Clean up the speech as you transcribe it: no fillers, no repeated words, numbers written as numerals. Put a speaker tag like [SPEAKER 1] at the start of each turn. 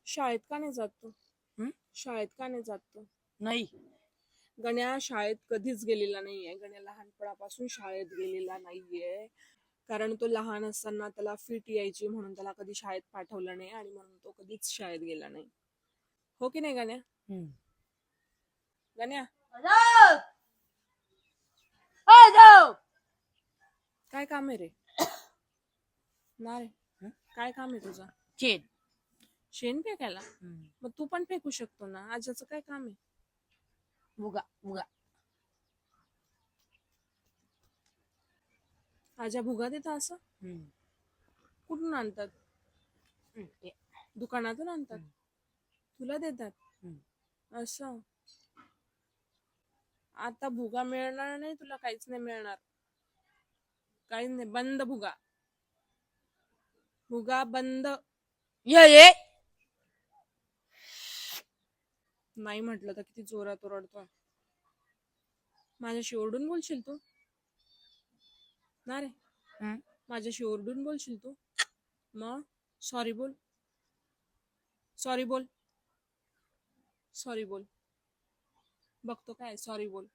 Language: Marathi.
[SPEAKER 1] शाळेत का नाही जात तू?
[SPEAKER 2] हं?
[SPEAKER 1] शाळेत का नाही जात तू?
[SPEAKER 2] नाही.
[SPEAKER 1] गण्या शाळेत कधीच गेलेला नाहीये. गण्या लहानपणापासून शाळेत गेलेला नाहीये. कारण तो लहान असताना त्याला फिट यायची म्हणून त्याला कधी शाळेत पाठवलं नाही आणि म्हणून तो कधीच शाळेत गेला नाही. हो की नाही गण्या?
[SPEAKER 2] हं.
[SPEAKER 1] गण्या काय काम आहे रे? ना रे
[SPEAKER 2] हं?
[SPEAKER 1] काय काम आहे तुझं?
[SPEAKER 2] चेन.
[SPEAKER 1] शेण फेकायला?
[SPEAKER 2] हं.
[SPEAKER 1] मग तू पण फेकू शकतो ना. आज्याचं काय काम आहे?
[SPEAKER 2] मुगा मुगा.
[SPEAKER 1] आज्या भुगा देता असं?
[SPEAKER 2] हं.
[SPEAKER 1] कुठून आणतात?
[SPEAKER 2] ते.
[SPEAKER 1] दुकानातून आणतात?
[SPEAKER 2] हं.
[SPEAKER 1] तुला देतात?
[SPEAKER 2] हं.
[SPEAKER 1] असं आता भुगा मिळणार नाही तुला, काहीच नाही मिळणार. काहीच नाही, बंद भुगा. भुगा बंद.
[SPEAKER 2] ये
[SPEAKER 1] नाही म्हटलं तर किती जोरात ओरडतोय. माझ्याशी ओरडून बोलशील तू? ना रे
[SPEAKER 2] हं?
[SPEAKER 1] माझ्याशी ओरडून बोलशील तू? मग सॉरी बोल. सॉरी बोल. सॉरी बोल. बघतो काय सॉरी बोल.